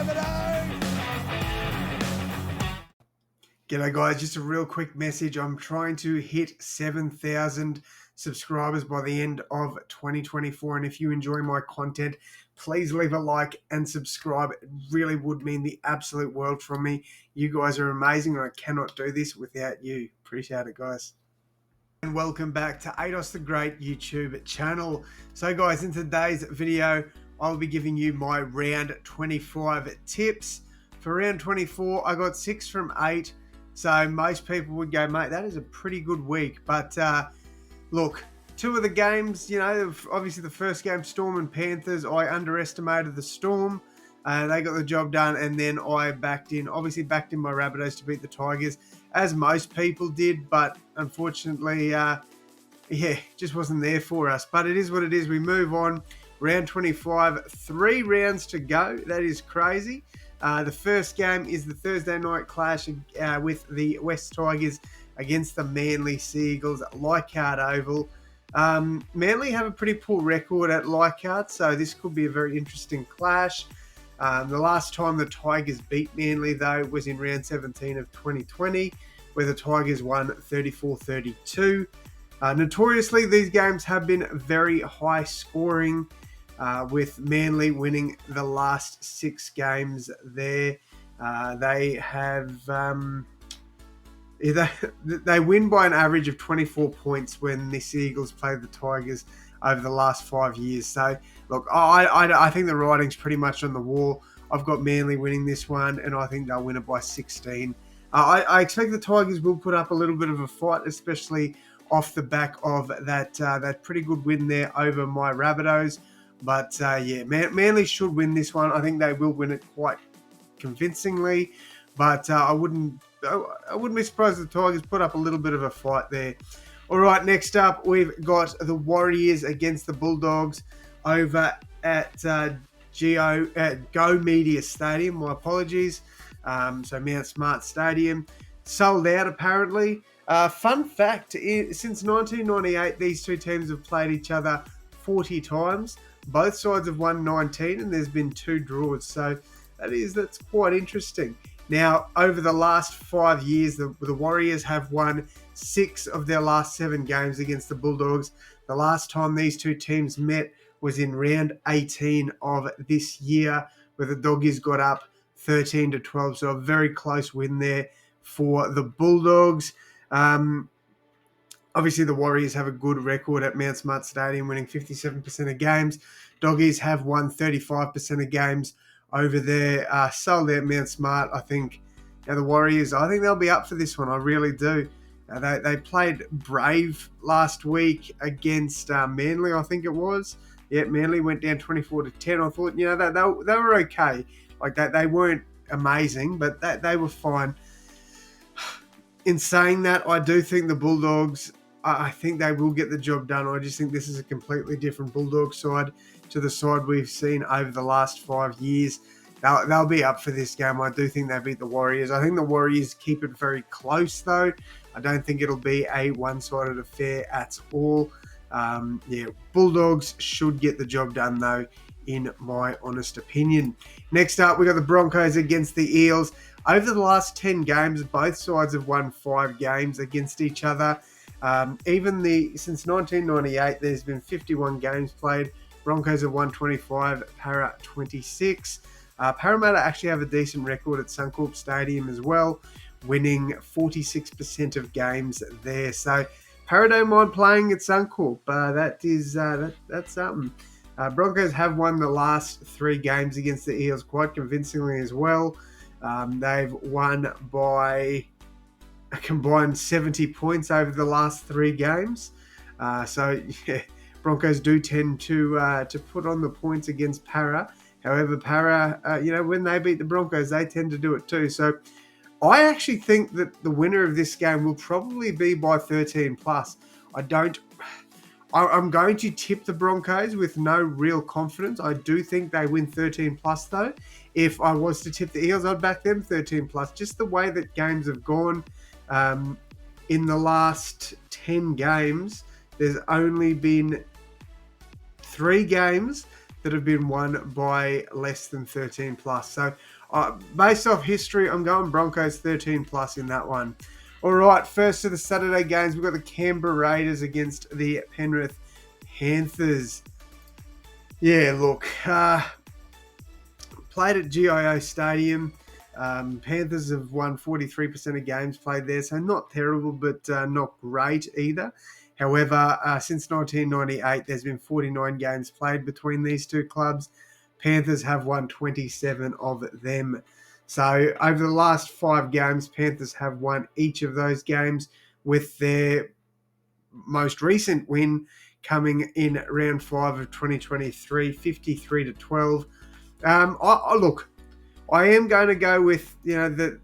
Rabbitohs! G'day guys, just a real quick message. I'm trying to hit 7,000 subscribers by the end of 2024, and if you enjoy my content, please leave a like and subscribe. It really would mean the absolute world from me. You guys are amazing, and I cannot do this without you. Appreciate it, guys. And welcome back to AdosTheGreat YouTube channel. So guys, in today's video, I'll be giving you my round 25 tips. For round 24, I got 6 from 8. So most people would go, mate, that is a pretty good week. But look, 2 of the games, you know, obviously the first game, Storm and Panthers, I underestimated the Storm. They got the job done, and then I backed in my Rabbitohs to beat the Tigers, as most people did, but unfortunately, just wasn't there for us. But it is what it is. We move on. Round 25, 3 rounds to go. That is crazy. The first game is the Thursday night clash with the West Tigers against the Manly Seagulls at Leichhardt Oval. Manly have a pretty poor record at Leichhardt, so this could be a very interesting clash. The last time the Tigers beat Manly, though, was in round 17 of 2020, where the Tigers won 34-32. Notoriously, these games have been very high scoring, with Manly winning the last 6 games there. They win by an average of 24 points when the Seagulls play the Tigers over the last 5 years. So, look, I think the writing's pretty much on the wall. I've got Manly winning this one, and I think they'll win it by 16. I expect the Tigers will put up a little bit of a fight, especially off the back of that pretty good win there over my Rabbitohs. But, Manly should win this one. I think they will win it quite convincingly. But I wouldn't be surprised if the Tigers put up a little bit of a fight there. All right, next up, we've got the Warriors against the Bulldogs over at Go Media Stadium. My apologies. So Mount Smart Stadium. Sold out, apparently. Fun fact, since 1998, these two teams have played each other 40 times. Both sides have won 19, and there's been 2 draws. So that's quite interesting. Now, over the last 5 years, the Warriors have won 6 of their last 7 games against the Bulldogs. The last time these two teams met was in round 18 of this year, where the Doggies got up 13-12. So a very close win there for the Bulldogs. Obviously, the Warriors have a good record at Mount Smart Stadium, winning 57% of games. Doggies have won 35% of games over there. Sold out Mount Smart. I think the Warriors, I think they'll be up for this one. I really do. They played Brave last week against Manly, I think it was. Yeah, Manly went down 24-10. I thought, they were okay. Like that, they weren't amazing, but they were fine. In saying that, I do think the Bulldogs, I think they will get the job done. I just think this is a completely different Bulldog side to the side we've seen over the last 5 years. They'll be up for this game. I do think they beat the Warriors. I think the Warriors keep it very close, though. I don't think it'll be a one-sided affair at all. Bulldogs should get the job done, though, in my honest opinion. Next up, we got the Broncos against the Eels. Over the last 10 games, both sides have won 5 games against each other. Since 1998, there's been 51 games played. Broncos have won 25, Para 26. Parramatta actually have a decent record at Suncorp Stadium as well, winning 46% of games there. So Para don't mind playing at Suncorp. That's something. Broncos have won the last 3 games against the Eels quite convincingly as well. They've won by a combined 70 points over the last 3 games. Broncos do tend to put on the points against Para. However, Para, when they beat the Broncos, they tend to do it too. So I actually think that the winner of this game will probably be by 13 plus. I'm going to tip the Broncos with no real confidence. I do think they win 13 plus though. If I was to tip the Eels, I'd back them 13 plus. Just the way that games have gone. In the last 10 games, there's only been 3 games that have been won by less than 13 plus. So based off history, I'm going Broncos 13 plus in that one. All right, first of the Saturday games, we've got the Canberra Raiders against the Penrith Panthers. Yeah, look, played at GIO Stadium. Panthers have won 43% of games played there, so not terrible, but not great either. However, since 1998, there's been 49 games played between these two clubs. Panthers have won 27 of them. So over the last 5 games, Panthers have won each of those games, with their most recent win coming in round 5 of 2023, 53-12. Look, I am going to go with the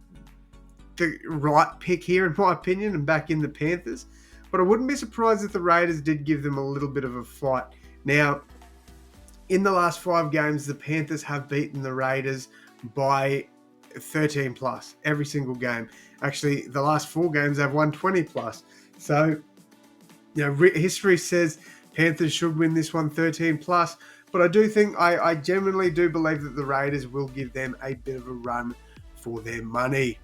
right pick here, in my opinion, and back in the Panthers. But I wouldn't be surprised if the Raiders did give them a little bit of a fight. Now, in the last 5 games, the Panthers have beaten the Raiders by 13 plus every single game. Actually, the last 4 games they've won 20 plus. So, history says Panthers should win this one 13 plus. But I do think, I genuinely do believe that the Raiders will give them a bit of a run for their money.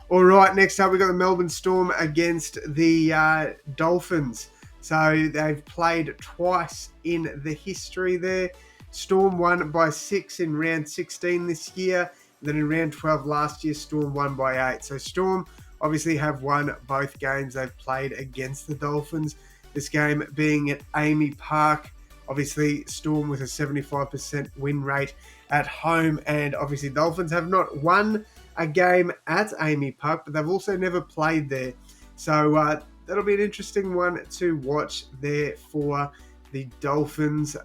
All right, next up, we've got the Melbourne Storm against the Dolphins. So they've played twice in the history there. Storm won by 6 in round 16 this year. Then in round 12 last year, Storm won by 8. So Storm obviously have won both games they've played against the Dolphins. This game being at Amy Park. Obviously, Storm with a 75% win rate at home. And obviously, Dolphins have not won a game at Amy Park, but they've also never played there. So that'll be an interesting one to watch there for the Dolphins.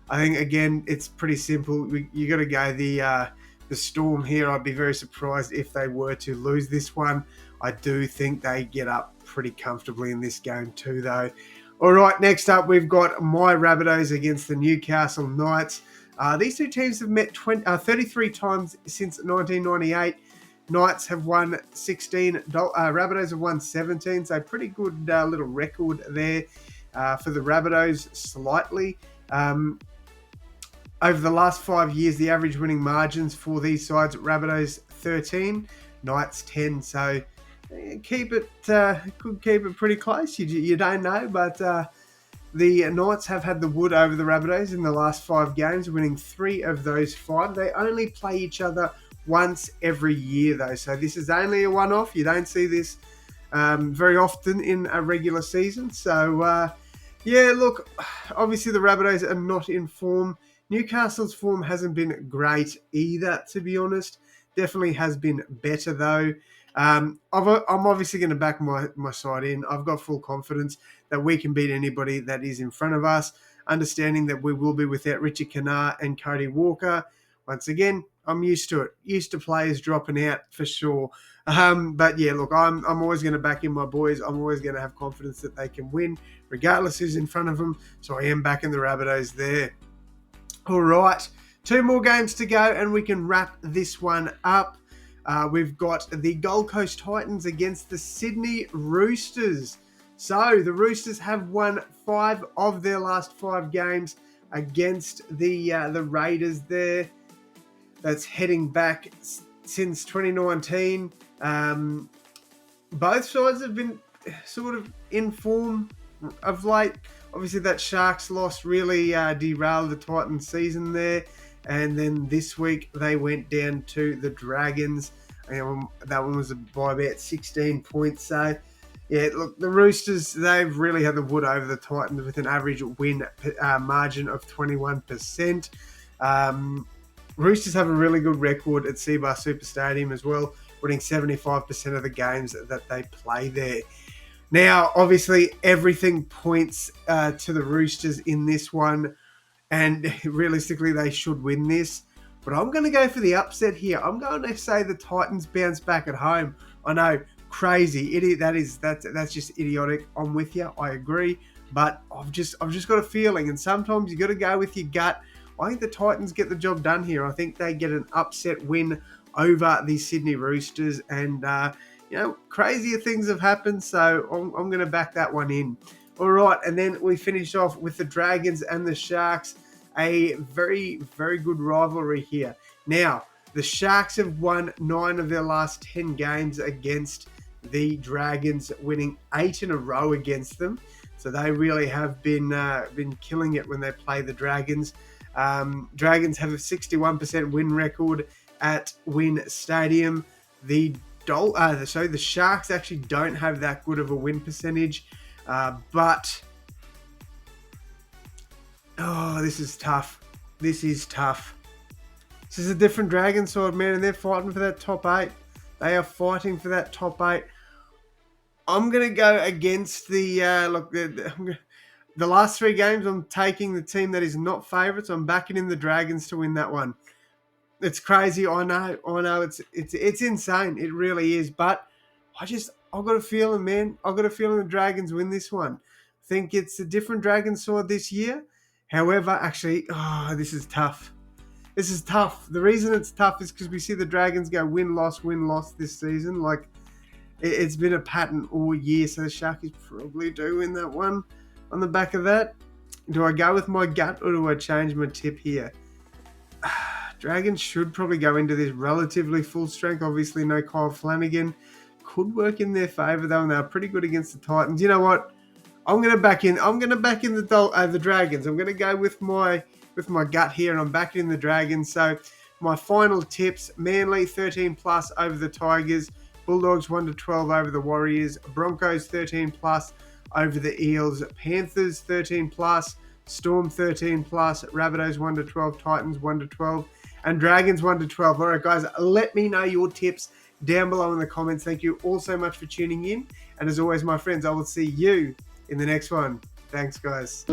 I think, again, it's pretty simple. You got to go the Storm here. I'd be very surprised if they were to lose this one. I do think they get up pretty comfortably in this game too, though. All right, next up, we've got my Rabbitohs against the Newcastle Knights. These two teams have met 33 times since 1998. Knights have won 16. Rabbitohs have won 17. So pretty good little record there for the Rabbitohs slightly. Over the last 5 years, the average winning margins for these sides, Rabbitohs 13, Knights 10. So could keep it pretty close. You don't know, but the Knights have had the wood over the Rabbitohs in the last 5 games, winning 3 of those 5. They only play each other once every year, though. So this is only a one-off. You don't see this very often in a regular season. So, look, obviously the Rabbitohs are not in form. Newcastle's form hasn't been great either, to be honest. Definitely has been better, though. I'm obviously going to back my side in. I've got full confidence that we can beat anybody that is in front of us, understanding that we will be without Richard Kennard and Cody Walker. Once again, I'm used to it. Used to players dropping out for sure. But yeah, look, I'm always going to back in my boys. I'm always going to have confidence that they can win, regardless who's in front of them. So I am backing the Rabbitohs there. All right, 2 more games to go, and we can wrap this one up. We've got the Gold Coast Titans against the Sydney Roosters. So the Roosters have won 5 of their last 5 games against the Raiders there. That's heading back since 2019. Both sides have been sort of in form of late. Obviously, that Sharks loss really derailed the Titans season there. And then this week, they went down to the Dragons. And that one was by about 16 points. So, yeah, look, the Roosters, they've really had the wood over the Titans with an average win margin of 21%. Roosters have a really good record at Seabar Super Stadium as well, winning 75% of the games that they play there. Now, obviously, everything points to the Roosters in this one, and realistically, they should win this. But I'm going to go for the upset here. I'm going to say the Titans bounce back at home. I know, crazy, idiot. That's just idiotic. I'm with you. I agree, but I've just got a feeling, and sometimes you got to go with your gut. I think the Titans get the job done here. I think they get an upset win over the Sydney Roosters, and crazier things have happened, so I'm going to back that one in. All right, and then we finish off with the Dragons and the Sharks. a very, very good rivalry here. Now, the Sharks have won 9 of their last 10 games against the Dragons, winning 8 in a row against them. So they really have been killing it when they play the Dragons. Dragons have a 61% win record at Wynn Stadium. The Sharks actually don't have that good of a win percentage, but this is tough. This is tough. This is a different Dragon side, man, and they're fighting for that top 8. They are fighting for that top 8. I'm going to go against the last 3 games. I'm taking the team that is not favourites. I'm backing in the Dragons to win that one. It's crazy. I know. It's insane. It really is. But I've got a feeling, man. I've got a feeling the Dragons win this one. I think it's a different Dragon sword this year. However, actually, this is tough. This is tough. The reason it's tough is because we see the Dragons go win-loss this season. Like, it's been a pattern all year, so the Sharkies probably do win that one. On the back of that, do I go with my gut or do I change my tip here? Dragons should probably go into this relatively full strength. Obviously, no Kyle Flanagan. Could work in their favour though, and they're pretty good against the Titans. You know what? I'm gonna back in the Dragons. I'm gonna go with my gut here, and I'm backing in the Dragons. So my final tips: Manly 13 plus over the Tigers, Bulldogs 1-12 over the Warriors, Broncos 13 plus over the Eels, Panthers 13 plus, Storm 13 plus, Rabbitohs 1-12, Titans 1-12, and Dragons 1-12. All right, guys, let me know your tips down below in the comments. Thank you all so much for tuning in, and as always, my friends, I will see you in the next one. Thanks, guys.